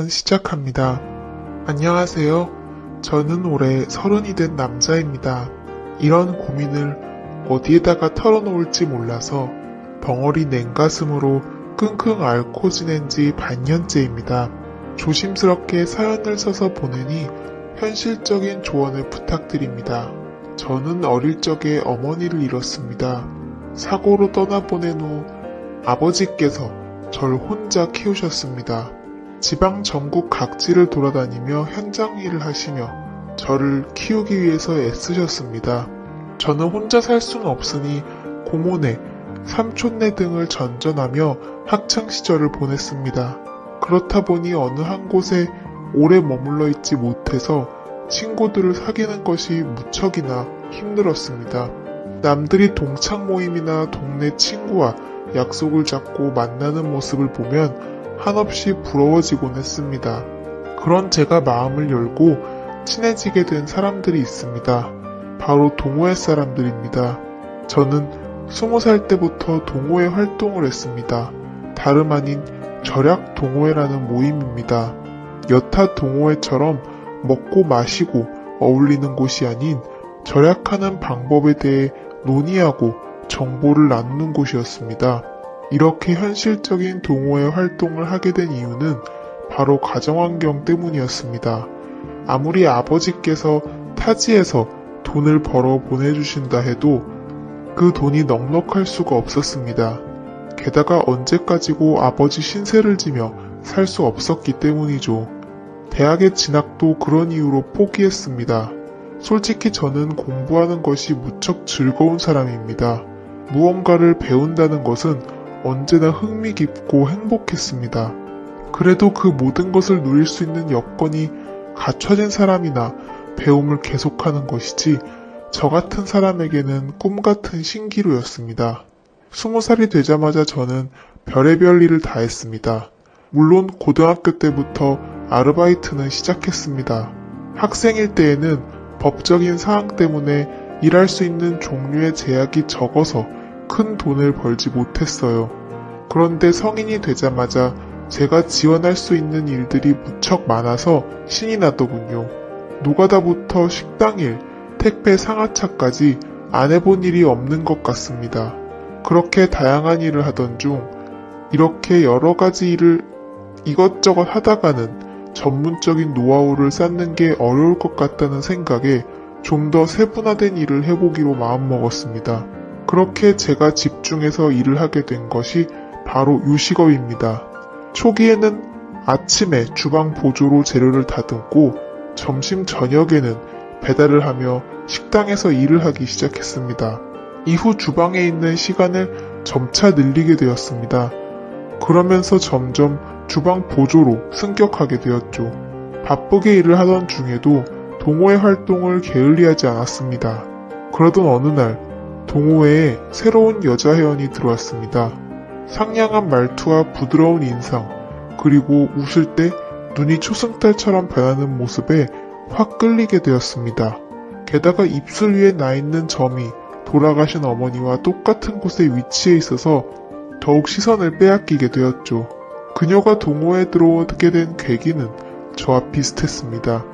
시작합니다. 안녕하세요. 저는 올해 30이 된 남자입니다. 이런 고민을 어디에다가 털어놓을지 몰라서 벙어리 냉가슴으로 끙끙 앓고 지낸 지 반년째입니다. 조심스럽게 사연을 써서 보내니 현실적인 조언을 부탁드립니다. 저는 어릴 적에 어머니를 잃었습니다. 사고로 떠나보낸 후 아버지께서 절 혼자 키우셨습니다. 지방 전국 각지를 돌아다니며 현장 일을 하시며 저를 키우기 위해서 애쓰셨습니다. 저는 혼자 살 수는 없으니 고모네, 삼촌네 등을 전전하며 학창시절을 보냈습니다. 그렇다 보니 어느 한 곳에 오래 머물러 있지 못해서 친구들을 사귀는 것이 무척이나 힘들었습니다. 남들이 동창 모임이나 동네 친구와 약속을 잡고 만나는 모습을 보면 한없이 부러워지곤 했습니다. 그런 제가 마음을 열고 친해지게 된 사람들이 있습니다. 바로 동호회 사람들입니다. 저는 20살 때부터 동호회 활동을 했습니다. 다름 아닌 절약 동호회라는 모임입니다. 여타 동호회처럼 먹고 마시고 어울리는 곳이 아닌 절약하는 방법에 대해 논의하고 정보를 나누는 곳이었습니다. 이렇게 현실적인 동호회 활동을 하게 된 이유는 바로 가정환경 때문이었습니다. 아무리 아버지께서 타지에서 돈을 벌어 보내주신다 해도 그 돈이 넉넉할 수가 없었습니다. 게다가 언제까지고 아버지 신세를 지며 살 수 없었기 때문이죠. 대학의 진학도 그런 이유로 포기했습니다. 솔직히 저는 공부하는 것이 무척 즐거운 사람입니다. 무언가를 배운다는 것은 언제나 흥미 깊고 행복했습니다. 그래도 그 모든 것을 누릴 수 있는 여건이 갖춰진 사람이나 배움을 계속하는 것이지 저 같은 사람에게는 꿈같은 신기루였습니다. 20살이 되자마자 저는 별의별 일을 다 했습니다. 물론 고등학교 때부터 아르바이트는 시작했습니다. 학생일 때에는 법적인 사항 때문에 일할 수 있는 종류의 제약이 적어서 큰 돈을 벌지 못했어요. 그런데 성인이 되자마자 제가 지원할 수 있는 일들이 무척 많아서 신이 나더군요. 노가다부터 식당일, 택배 상하차까지 안 해본 일이 없는 것 같습니다. 그렇게 다양한 일을 하던 중 이렇게 여러 가지 일을 이것저것 하다가는 전문적인 노하우를 쌓는 게 어려울 것 같다는 생각에 좀 더 세분화된 일을 해보기로 마음먹었습니다. 그렇게 제가 집중해서 일을 하게 된 것이 바로 요식업입니다. 초기에는 아침에 주방 보조로 재료를 다듬고 점심 저녁에는 배달을 하며 식당에서 일을 하기 시작했습니다. 이후 주방에 있는 시간을 점차 늘리게 되었습니다. 그러면서 점점 주방 보조로 승격하게 되었죠. 바쁘게 일을 하던 중에도 동호회 활동을 게을리하지 않았습니다. 그러던 어느 날 동호회에 새로운 여자 회원이 들어왔습니다. 상냥한 말투와 부드러운 인상, 그리고 웃을 때 눈이 초승달처럼 변하는 모습에 확 끌리게 되었습니다. 게다가 입술 위에 나 있는 점이 돌아가신 어머니와 똑같은 곳에 위치해 있어서 더욱 시선을 빼앗기게 되었죠. 그녀가 동호회에 들어오게 된 계기는 저와 비슷했습니다.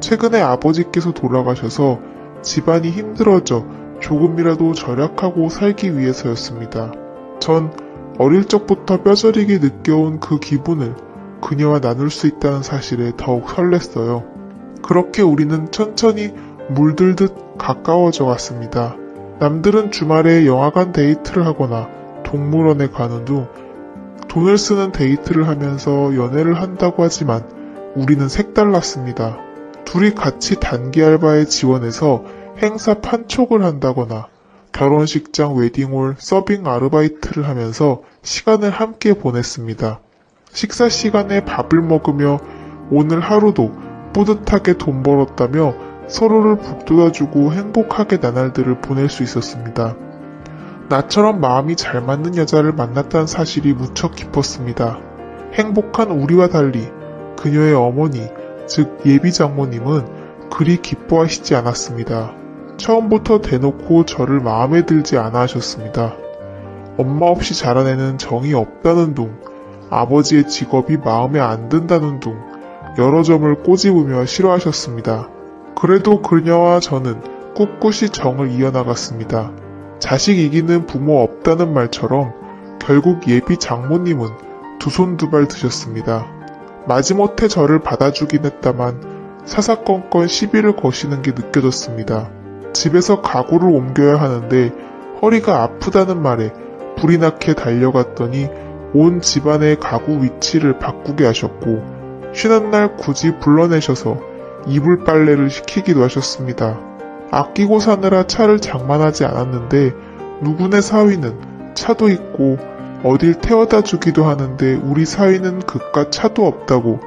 최근에 아버지께서 돌아가셔서 집안이 힘들어져 조금이라도 절약하고 살기 위해서였습니다. 전 어릴 적부터 뼈저리게 느껴온 그 기분을 그녀와 나눌 수 있다는 사실에 더욱 설렜어요. 그렇게 우리는 천천히 물들듯 가까워져 갔습니다. 남들은 주말에 영화관 데이트를 하거나 동물원에 가는 둥 돈을 쓰는 데이트를 하면서 연애를 한다고 하지만 우리는 색달랐습니다. 둘이 같이 단기 알바에 지원해서 행사 판촉을 한다거나 결혼식장 웨딩홀 서빙 아르바이트를 하면서 시간을 함께 보냈습니다. 식사 시간에 밥을 먹으며 오늘 하루도 뿌듯하게 돈 벌었다며 서로를 북돋아주고 행복하게 나날들을 보낼 수 있었습니다. 나처럼 마음이 잘 맞는 여자를 만났다는 사실이 무척 기뻤습니다. 행복한 우리와 달리 그녀의 어머니, 즉 예비 장모님은 그리 기뻐하시지 않았습니다. 처음부터 대놓고 저를 마음에 들지 않아 하셨습니다. 엄마 없이 자라내는 정이 없다는 둥, 아버지의 직업이 마음에 안 든다는 둥, 여러 점을 꼬집으며 싫어하셨습니다. 그래도 그녀와 저는 꿋꿋이 정을 이어나갔습니다. 자식 이기는 부모 없다는 말처럼 결국 예비 장모님은 두 손 두 발 드셨습니다. 마지못해 저를 받아주긴 했다만 사사건건 시비를 거시는 게 느껴졌습니다. 집에서 가구를 옮겨야 하는데 허리가 아프다는 말에 불이 나게 달려갔더니 온 집안의 가구 위치를 바꾸게 하셨고 쉬는 날 굳이 불러내셔서 이불 빨래를 시키기도 하셨습니다. 아끼고 사느라 차를 장만하지 않았는데 누구네 사위는 차도 있고 어딜 태워다 주기도 하는데 우리 사위는 그깟 차도 없다고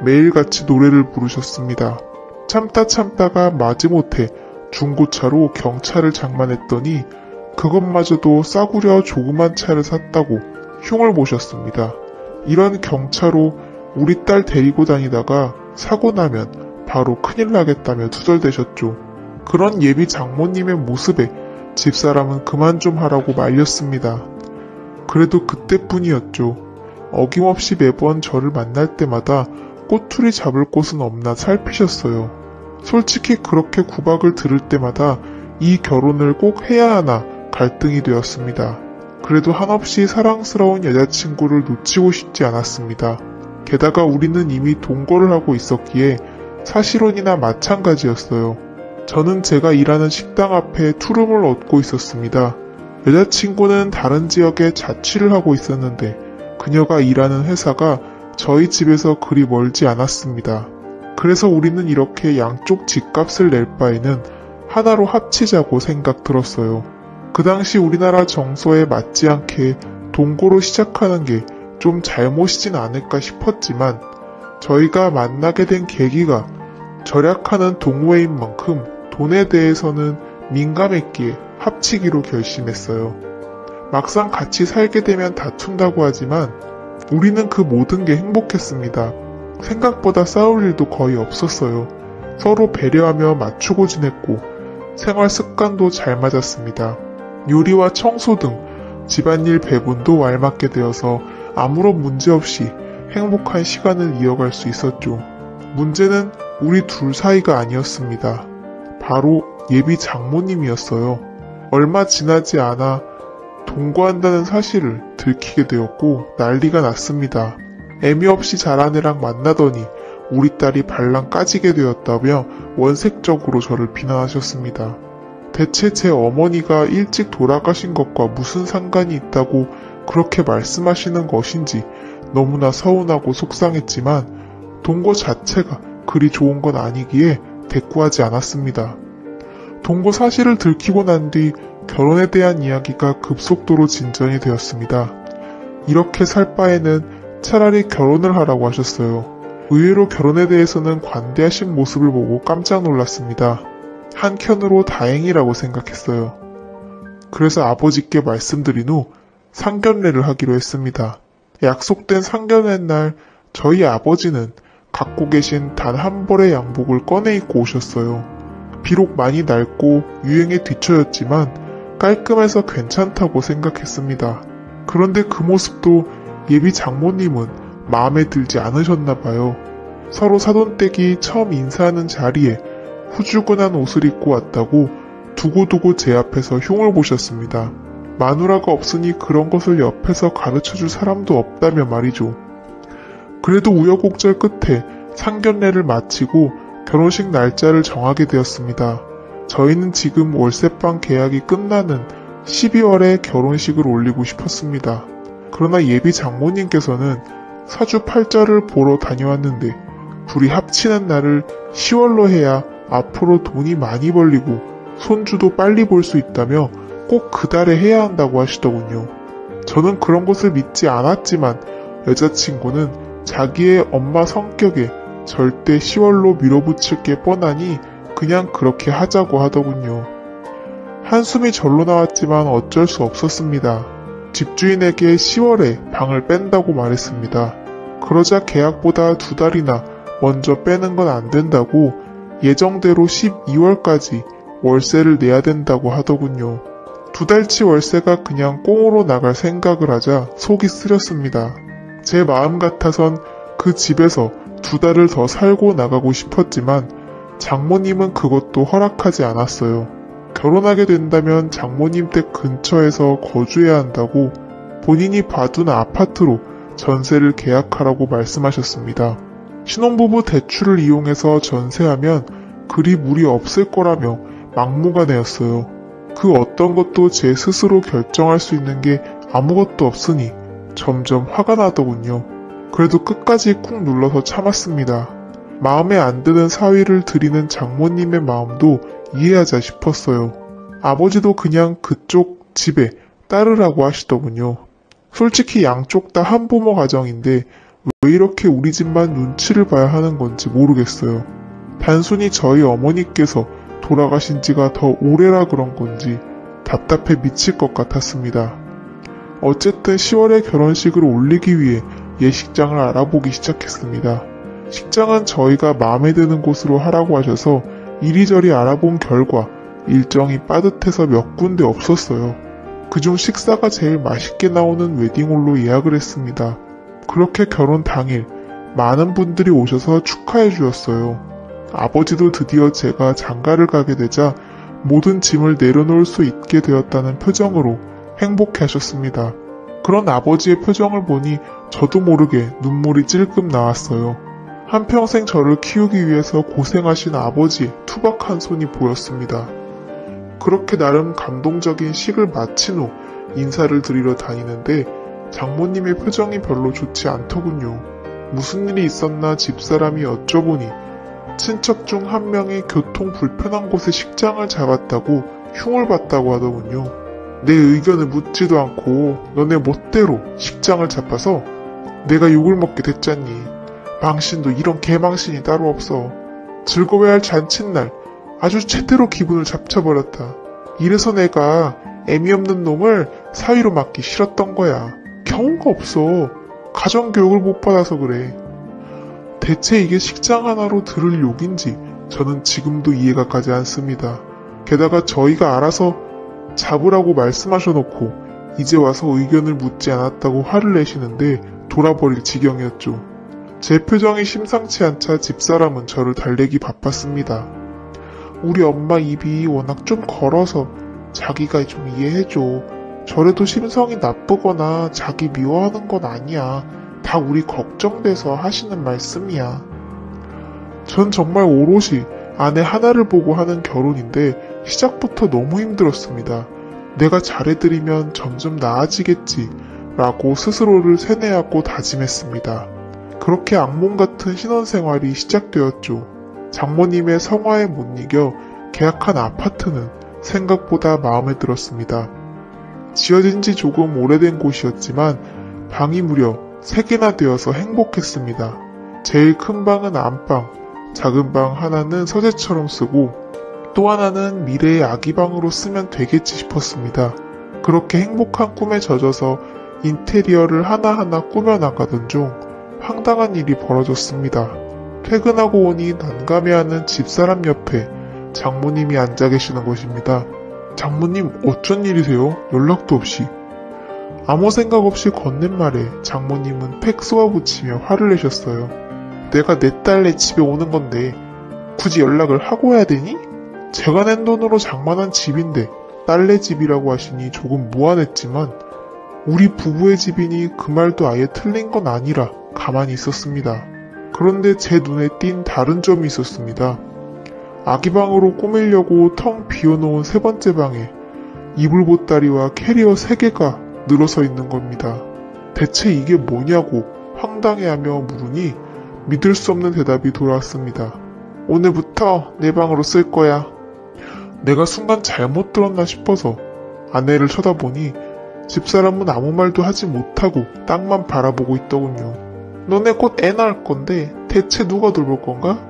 매일같이 노래를 부르셨습니다. 참다가 마지못해 중고차로 경차를 장만했더니 그것마저도 싸구려 조그만 차를 샀다고 흉을 보셨습니다. 이런 경차로 우리 딸 데리고 다니다가 사고 나면 바로 큰일 나겠다며 투덜대셨죠. 그런 예비 장모님의 모습에 집사람은 그만 좀 하라고 말렸습니다. 그래도 그때뿐이었죠. 어김없이 매번 저를 만날 때마다 꼬투리 잡을 곳은 없나 살피셨어요. 솔직히 그렇게 구박을 들을 때마다 이 결혼을 꼭 해야 하나 갈등이 되었습니다. 그래도 한없이 사랑스러운 여자친구를 놓치고 싶지 않았습니다. 게다가 우리는 이미 동거를 하고 있었기에 사실혼이나 마찬가지였어요. 저는 제가 일하는 식당 앞에 투룸을 얻고 있었습니다. 여자친구는 다른 지역에 자취를 하고 있었는데 그녀가 일하는 회사가 저희 집에서 그리 멀지 않았습니다. 그래서 우리는 이렇게 양쪽 집값을 낼 바에는 하나로 합치자고 생각 들었어요. 그 당시 우리나라 정서에 맞지 않게 동거로 시작하는 게 좀 잘못이진 않을까 싶었지만 저희가 만나게 된 계기가 절약하는 동호회인 만큼 돈에 대해서는 민감했기에 합치기로 결심했어요. 막상 같이 살게 되면 다툰다고 하지만 우리는 그 모든 게 행복했습니다. 생각보다 싸울 일도 거의 없었어요. 서로 배려하며 맞추고 지냈고 생활 습관도 잘 맞았습니다. 요리와 청소 등 집안일 배분도 알맞게 되어서 아무런 문제 없이 행복한 시간을 이어갈 수 있었죠. 문제는 우리 둘 사이가 아니었습니다. 바로 예비 장모님이었어요. 얼마 지나지 않아 동거한다는 사실을 들키게 되었고 난리가 났습니다. 애미 없이 자란 애랑 만나더니 우리 딸이 발랑 까지게 되었다며 원색적으로 저를 비난하셨습니다. 대체 제 어머니가 일찍 돌아가신 것과 무슨 상관이 있다고 그렇게 말씀하시는 것인지 너무나 서운하고 속상했지만 동거 자체가 그리 좋은 건 아니기에 대꾸하지 않았습니다. 동거 사실을 들키고 난 뒤 결혼에 대한 이야기가 급속도로 진전이 되었습니다. 이렇게 살 바에는 차라리 결혼을 하라고 하셨어요. 의외로 결혼에 대해서는 관대하신 모습을 보고 깜짝 놀랐습니다. 한켠으로 다행이라고 생각했어요. 그래서 아버지께 말씀드린 후 상견례를 하기로 했습니다. 약속된 상견례 날 저희 아버지는 갖고 계신 단 한 벌의 양복을 꺼내 입고 오셨어요. 비록 많이 낡고 유행에 뒤처졌지만 깔끔해서 괜찮다고 생각했습니다. 그런데 그 모습도 예비 장모님은 마음에 들지 않으셨나 봐요. 서로 사돈댁이 처음 인사하는 자리에 후줄근한 옷을 입고 왔다고 두고두고 제 앞에서 흉을 보셨습니다. 마누라가 없으니 그런 것을 옆에서 가르쳐줄 사람도 없다며 말이죠. 그래도 우여곡절 끝에 상견례를 마치고 결혼식 날짜를 정하게 되었습니다. 저희는 지금 월세방 계약이 끝나는 12월에 결혼식을 올리고 싶었습니다. 그러나 예비 장모님께서는 사주팔자를 보러 다녀왔는데 둘이 합치는 날을 10월로 해야 앞으로 돈이 많이 벌리고 손주도 빨리 볼 수 있다며 꼭 그 달에 해야 한다고 하시더군요. 저는 그런 것을 믿지 않았지만 여자친구는 자기의 엄마 성격에 절대 10월로 밀어붙일 게 뻔하니 그냥 그렇게 하자고 하더군요. 한숨이 절로 나왔지만 어쩔 수 없었습니다. 집주인에게 10월에 방을 뺀다고 말했습니다. 그러자 계약보다 2달이나 먼저 빼는 건 안 된다고 예정대로 12월까지 월세를 내야 된다고 하더군요. 2달치 월세가 그냥 꽁으로 나갈 생각을 하자 속이 쓰렸습니다. 제 마음 같아선 그 집에서 2달을 더 살고 나가고 싶었지만 장모님은 그것도 허락하지 않았어요. 결혼하게 된다면 장모님 댁 근처에서 거주해야 한다고 본인이 봐둔 아파트로 전세를 계약하라고 말씀하셨습니다. 신혼부부 대출을 이용해서 전세하면 그리 무리 없을 거라며 막무가내였어요. 그 어떤 것도 제 스스로 결정할 수 있는 게 아무것도 없으니 점점 화가 나더군요. 그래도 끝까지 꾹 눌러서 참았습니다. 마음에 안 드는 사위를 드리는 장모님의 마음도 이해하자 싶었어요. 아버지도 그냥 그쪽 집에 따르라고 하시더군요. 솔직히 양쪽 다 한부모 가정인데 왜 이렇게 우리 집만 눈치를 봐야 하는 건지 모르겠어요. 단순히 저희 어머니께서 돌아가신 지가 더 오래라 그런 건지 답답해 미칠 것 같았습니다. 어쨌든 10월에 결혼식을 올리기 위해 예식장을 알아보기 시작했습니다. 식장은 저희가 마음에 드는 곳으로 하라고 하셔서 이리저리 알아본 결과 일정이 빠듯해서 몇 군데 없었어요. 그중 식사가 제일 맛있게 나오는 웨딩홀로 예약을 했습니다. 그렇게 결혼 당일 많은 분들이 오셔서 축하해 주었어요. 아버지도 드디어 제가 장가를 가게 되자 모든 짐을 내려놓을 수 있게 되었다는 표정으로 행복해 하셨습니다. 그런 아버지의 표정을 보니 저도 모르게 눈물이 찔끔 나왔어요. 한평생 저를 키우기 위해서 고생하신 아버지의 투박한 손이 보였습니다. 그렇게 나름 감동적인 식을 마친 후 인사를 드리러 다니는데 장모님의 표정이 별로 좋지 않더군요. 무슨 일이 있었나 집사람이 여쭤보니 친척 중 한 명이 교통 불편한 곳에 식장을 잡았다고 흉을 봤다고 하더군요. 내 의견을 묻지도 않고 너네 멋대로 식장을 잡아서 내가 욕을 먹게 됐잖니. 망신도 이런 개망신이 따로 없어. 즐거워야 할 잔칫날 아주 제대로 기분을 잡쳐버렸다. 이래서 내가 애미 없는 놈을 사위로 맡기 싫었던 거야. 경우가 없어. 가정교육을 못 받아서 그래. 대체 이게 식장 하나로 들을 욕인지 저는 지금도 이해가 가지 않습니다. 게다가 저희가 알아서 잡으라고 말씀하셔놓고 이제 와서 의견을 묻지 않았다고 화를 내시는데 돌아버릴 지경이었죠. 제 표정이 심상치 않자 집사람은 저를 달래기 바빴습니다. 우리 엄마 입이 워낙 좀 걸어서 자기가 좀 이해해줘. 저래도 심성이 나쁘거나 자기 미워하는 건 아니야. 다 우리 걱정돼서 하시는 말씀이야. 전 정말 오롯이 아내 하나를 보고 하는 결혼인데 시작부터 너무 힘들었습니다. 내가 잘해드리면 점점 나아지겠지 라고 스스로를 세뇌하고 다짐했습니다. 그렇게 악몽 같은 신혼생활이 시작되었죠. 장모님의 성화에 못 이겨 계약한 아파트는 생각보다 마음에 들었습니다. 지어진 지 조금 오래된 곳이었지만 방이 무려 3개나 되어서 행복했습니다. 제일 큰 방은 안방, 작은 방 하나는 서재처럼 쓰고 또 하나는 미래의 아기방으로 쓰면 되겠지 싶었습니다. 그렇게 행복한 꿈에 젖어서 인테리어를 하나하나 꾸며나가던 중 황당한 일이 벌어졌습니다. 퇴근하고 오니 난감해하는 집사람 옆에 장모님이 앉아 계시는 것입니다. 장모님 어쩐 일이세요? 연락도 없이. 아무 생각 없이 건넨 말에 장모님은 팩 쏘아붙이며 화를 내셨어요. 내가 내 딸네 집에 오는 건데 굳이 연락을 하고 해야 되니? 제가 낸 돈으로 장만한 집인데 딸네 집이라고 하시니 조금 무안했지만 우리 부부의 집이니 그 말도 아예 틀린 건 아니라 가만히 있었습니다. 그런데 제 눈에 띈 다른 점이 있었습니다. 아기방으로 꾸미려고 텅 비워놓은 3번째 방에 이불 보따리와 캐리어 3개가 늘어서 있는 겁니다. 대체 이게 뭐냐고 황당해하며 물으니 믿을 수 없는 대답이 돌아왔습니다. 오늘부터 내 방으로 쓸 거야. 내가 순간 잘못 들었나 싶어서 아내를 쳐다보니 집사람은 아무 말도 하지 못하고 땅만 바라보고 있더군요. 너네 곧 애 낳을 건데 대체 누가 돌볼 건가?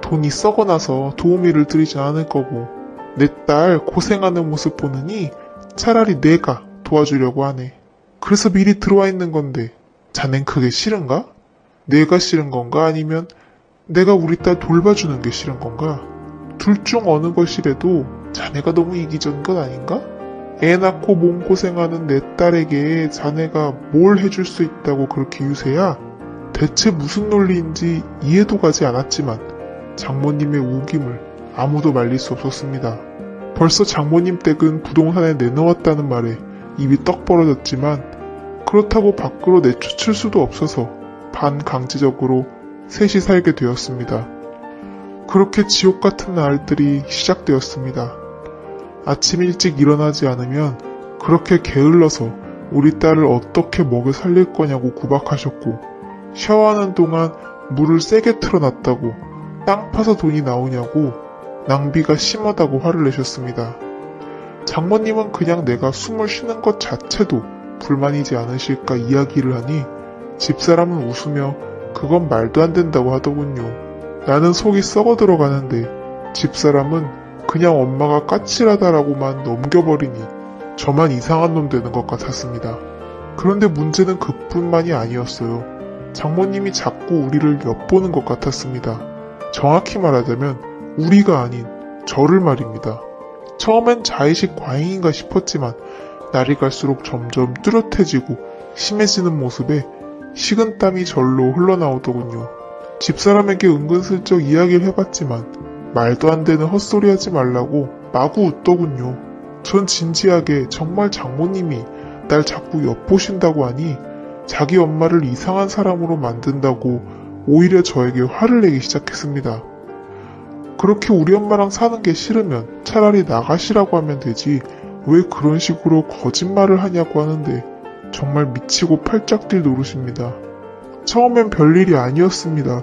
돈이 썩어나서 도우미를 들이지 않을 거고 내 딸 고생하는 모습 보느니 차라리 내가 도와주려고 하네. 그래서 미리 들어와 있는 건데 자넨 그게 싫은가? 내가 싫은 건가? 아니면 내가 우리 딸 돌봐주는 게 싫은 건가? 둘 중 어느 것이라도 자네가 너무 이기적인 건 아닌가? 애 낳고 몸고생하는 내 딸에게 자네가 뭘 해줄 수 있다고 그렇게 유세야? 대체 무슨 논리인지 이해도 가지 않았지만 장모님의 우김을 아무도 말릴 수 없었습니다. 벌써 장모님 댁은 부동산에 내놓았다는 말에 입이 떡 벌어졌지만 그렇다고 밖으로 내쫓을 수도 없어서 반강제적으로 셋이 살게 되었습니다. 그렇게 지옥 같은 날들이 시작되었습니다. 아침 일찍 일어나지 않으면 그렇게 게을러서 우리 딸을 어떻게 먹여 살릴 거냐고 구박하셨고, 샤워하는 동안 물을 세게 틀어놨다고, 땅 파서 돈이 나오냐고 낭비가 심하다고 화를 내셨습니다. 장모님은 그냥 내가 숨을 쉬는 것 자체도 불만이지 않으실까 이야기를 하니 집사람은 웃으며 그건 말도 안 된다고 하더군요. 나는 속이 썩어 들어가는데 집사람은 그냥 엄마가 까칠하다라고만 넘겨버리니 저만 이상한 놈 되는 것 같았습니다. 그런데 문제는 그뿐만이 아니었어요. 장모님이 자꾸 우리를 엿보는 것 같았습니다. 정확히 말하자면 우리가 아닌 저를 말입니다. 처음엔 자의식 과잉인가 싶었지만 날이 갈수록 점점 뚜렷해지고 심해지는 모습에 식은땀이 절로 흘러나오더군요. 집사람에게 은근슬쩍 이야기를 해봤지만 말도 안 되는 헛소리 하지 말라고 마구 웃더군요. 전 진지하게 정말 장모님이 날 자꾸 엿보신다고 하니 자기 엄마를 이상한 사람으로 만든다고 오히려 저에게 화를 내기 시작했습니다. 그렇게 우리 엄마랑 사는 게 싫으면 차라리 나가시라고 하면 되지 왜 그런 식으로 거짓말을 하냐고 하는데 정말 미치고 팔짝 뛸 노릇입니다. 처음엔 별일이 아니었습니다.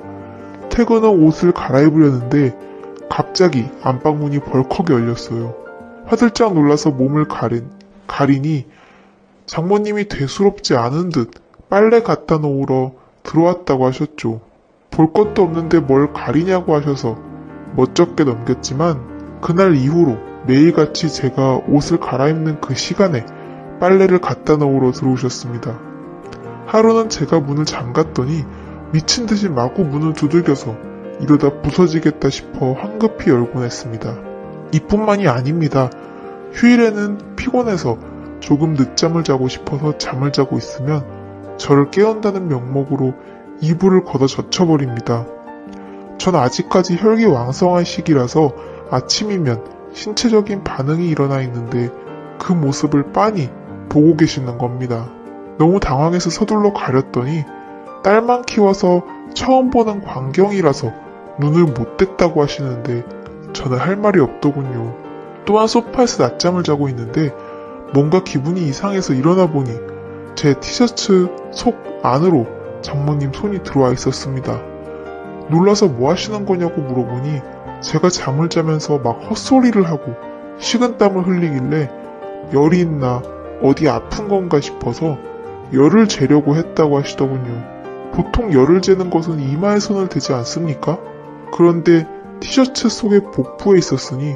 퇴근 후 옷을 갈아입으려는데 갑자기 안방문이 벌컥 열렸어요. 화들짝 놀라서 몸을 가리니 장모님이 대수롭지 않은 듯 빨래 갖다 놓으러 들어왔다고 하셨죠. 볼 것도 없는데 뭘 가리냐고 하셔서 멋쩍게 넘겼지만 그날 이후로 매일같이 제가 옷을 갈아입는 그 시간에 빨래를 갖다 놓으러 들어오셨습니다. 하루는 제가 문을 잠갔더니 미친 듯이 마구 문을 두들겨서 이러다 부서지겠다 싶어 황급히 열곤 했습니다. 이뿐만이 아닙니다. 휴일에는 피곤해서 조금 늦잠을 자고 싶어서 잠을 자고 있으면 저를 깨운다는 명목으로 이불을 걷어 젖혀버립니다. 전 아직까지 혈기왕성한 시기라서 아침이면 신체적인 반응이 일어나 있는데 그 모습을 빤히 보고 계시는 겁니다. 너무 당황해서 서둘러 가렸더니 딸만 키워서 처음 보는 광경이라서 눈을 못 뗐다고 하시는데 저는 할 말이 없더군요. 또한 소파에서 낮잠을 자고 있는데 뭔가 기분이 이상해서 일어나 보니 제 티셔츠 속 안으로 장모님 손이 들어와 있었습니다. 놀라서 뭐 하시는 거냐고 물어보니 제가 잠을 자면서 막 헛소리를 하고 식은땀을 흘리길래 열이 있나 어디 아픈 건가 싶어서 열을 재려고 했다고 하시더군요. 보통 열을 재는 것은 이마에 손을 대지 않습니까? 그런데 티셔츠 속에 복부에 있었으니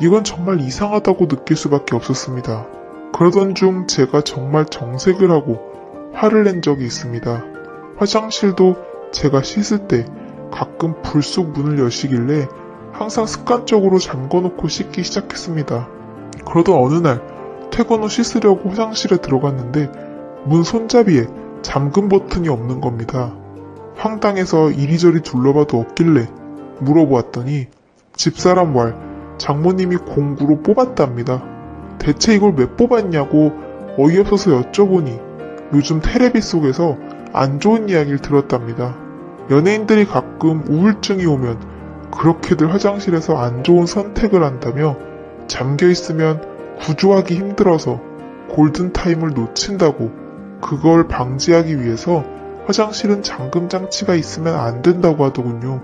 이건 정말 이상하다고 느낄 수밖에 없었습니다. 그러던 중 제가 정말 정색을 하고 화를 낸 적이 있습니다. 화장실도 제가 씻을 때 가끔 불쑥 문을 여시길래 항상 습관적으로 잠궈놓고 씻기 시작했습니다. 그러던 어느 날 퇴근 후 씻으려고 화장실에 들어갔는데 문 손잡이에 잠금 버튼이 없는 겁니다. 황당해서 이리저리 둘러봐도 없길래 물어보았더니 집사람 왈 장모님이 공구로 뽑았답니다. 대체 이걸 왜 뽑았냐고 어이없어서 여쭤보니 요즘 테레비 속에서 안 좋은 이야기를 들었답니다. 연예인들이 가끔 우울증이 오면 그렇게들 화장실에서 안 좋은 선택을 한다며 잠겨있으면 구조하기 힘들어서 골든타임을 놓친다고 그걸 방지하기 위해서 화장실은 잠금 장치가 있으면 안 된다고 하더군요.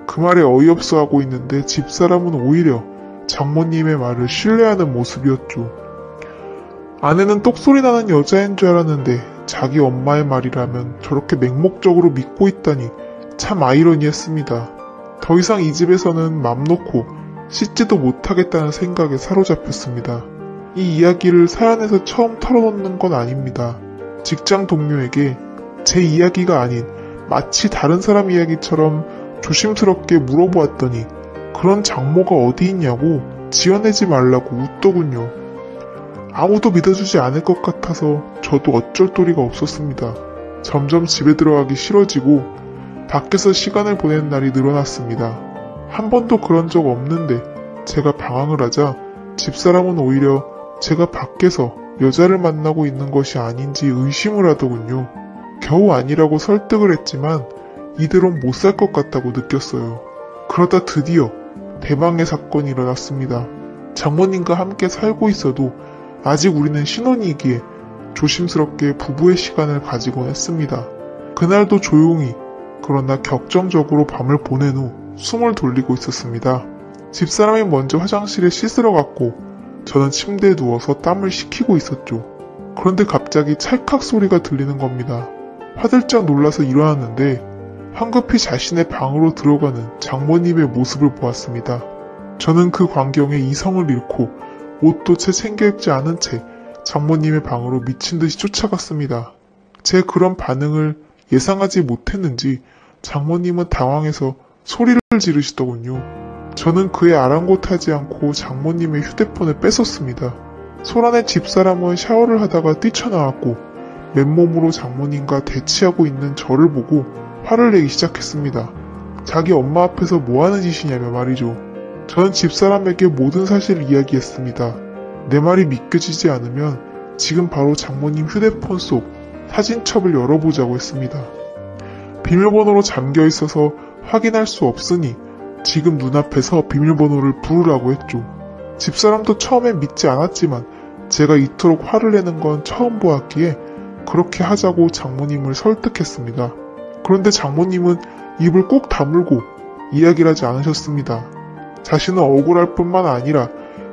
그 말에 어이없어 하고 있는데 집사람은 오히려 장모님의 말을 신뢰하는 모습이었죠. 아내는 똑소리 나는 여자인 줄 알았는데 자기 엄마의 말이라면 저렇게 맹목적으로 믿고 있다니 참 아이러니했습니다. 더 이상 이 집에서는 맘 놓고 씻지도 못하겠다는 생각에 사로잡혔습니다. 이 이야기를 사연에서 처음 털어놓는 건 아닙니다. 직장 동료에게 제 이야기가 아닌 마치 다른 사람 이야기처럼 조심스럽게 물어보았더니 그런 장모가 어디 있냐고 지어내지 말라고 웃더군요. 아무도 믿어주지 않을 것 같아서 저도 어쩔 도리가 없었습니다. 점점 집에 들어가기 싫어지고 밖에서 시간을 보내는 날이 늘어났습니다. 한 번도 그런 적 없는데 제가 방황을 하자 집사람은 오히려 제가 밖에서 여자를 만나고 있는 것이 아닌지 의심을 하더군요. 겨우 아니라고 설득을 했지만 이대로는 못 살 것 같다고 느꼈어요. 그러다 드디어 대방의 사건이 일어났습니다. 장모님과 함께 살고 있어도 아직 우리는 신혼이기에 조심스럽게 부부의 시간을 가지곤 했습니다. 그날도 조용히 그러나 격정적으로 밤을 보낸 후 숨을 돌리고 있었습니다. 집사람이 먼저 화장실에 씻으러 갔고 저는 침대에 누워서 땀을 식히고 있었죠. 그런데 갑자기 찰칵 소리가 들리는 겁니다. 화들짝 놀라서 일어났는데 황급히 자신의 방으로 들어가는 장모님의 모습을 보았습니다. 저는 그 광경에 이성을 잃고 옷도 채 챙겨 입지 않은 채 장모님의 방으로 미친 듯이 쫓아갔습니다. 제 그런 반응을 예상하지 못했는지 장모님은 당황해서 소리를 지르시더군요. 저는 그에 아랑곳하지 않고 장모님의 휴대폰을 뺏었습니다. 소란의 집사람은 샤워를 하다가 뛰쳐나왔고 맨몸으로 장모님과 대치하고 있는 저를 보고 화를 내기 시작했습니다. 자기 엄마 앞에서 뭐하는 짓이냐며 말이죠. 저는 집사람에게 모든 사실을 이야기했습니다. 내 말이 믿겨지지 않으면 지금 바로 장모님 휴대폰 속 사진첩을 열어보자고 했습니다. 비밀번호로 잠겨 있어서 확인할 수 없으니 지금 눈앞에서 비밀번호를 부르라고 했죠. 집사람도 처음엔 믿지 않았지만 제가 이토록 화를 내는 건 처음 보았기에 그렇게 하자고 장모님을 설득했습니다. 그런데 장모님은 입을 꾹 다물고 이야기를 하지 않으셨습니다. 자신은 억울할 뿐만 아니라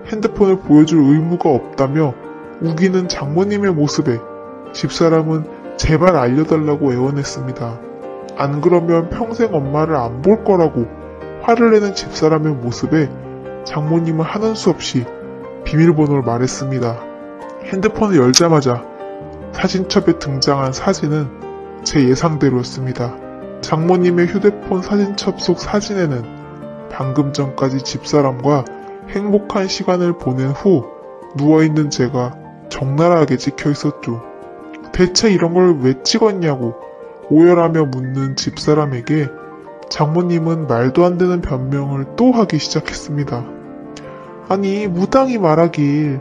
핸드폰을 보여줄 의무가 없다며 우기는 장모님의 모습에 집사람은 제발 알려달라고 애원했습니다. 안 그러면 평생 엄마를 안 볼 거라고 화를 내는 집사람의 모습에 장모님은 하는 수 없이 비밀번호를 말했습니다. 핸드폰을 열자마자 사진첩에 등장한 사진은 제 예상대로였습니다. 장모님의 휴대폰 사진첩 속 사진에는 방금 전까지 집사람과 행복한 시간을 보낸 후 누워있는 제가 적나라하게 찍혀 있었죠. 대체 이런 걸 왜 찍었냐고 오열하며 묻는 집사람에게 장모님은 말도 안 되는 변명을 또 하기 시작했습니다. 아니 무당이 말하길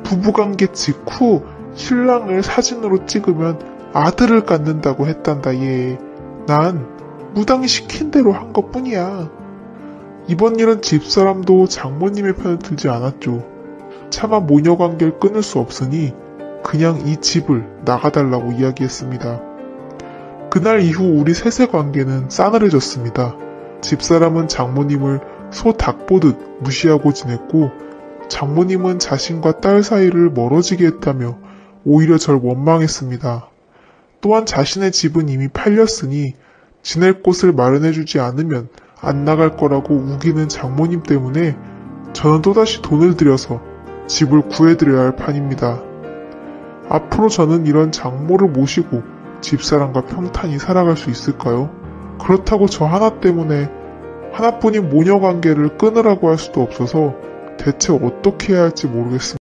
부부관계 직후 신랑을 사진으로 찍으면 아들을 갖는다고 했단다 얘. 난 무당이 시킨 대로 한 것뿐이야. 이번 일은 집사람도 장모님의 편을 들지 않았죠. 차마 모녀관계를 끊을 수 없으니 그냥 이 집을 나가달라고 이야기했습니다. 그날 이후 우리 셋의 관계는 싸늘해졌습니다. 집사람은 장모님을 소 닭 보듯 무시하고 지냈고 장모님은 자신과 딸 사이를 멀어지게 했다며 오히려 절 원망했습니다. 또한 자신의 집은 이미 팔렸으니 지낼 곳을 마련해주지 않으면 안 나갈 거라고 우기는 장모님 때문에 저는 또다시 돈을 들여서 집을 구해드려야 할 판입니다. 앞으로 저는 이런 장모를 모시고 집사람과 평탄히 살아갈 수 있을까요? 그렇다고 저 하나 때문에 하나뿐인 모녀관계를 끊으라고 할 수도 없어서 대체 어떻게 해야 할지 모르겠습니다.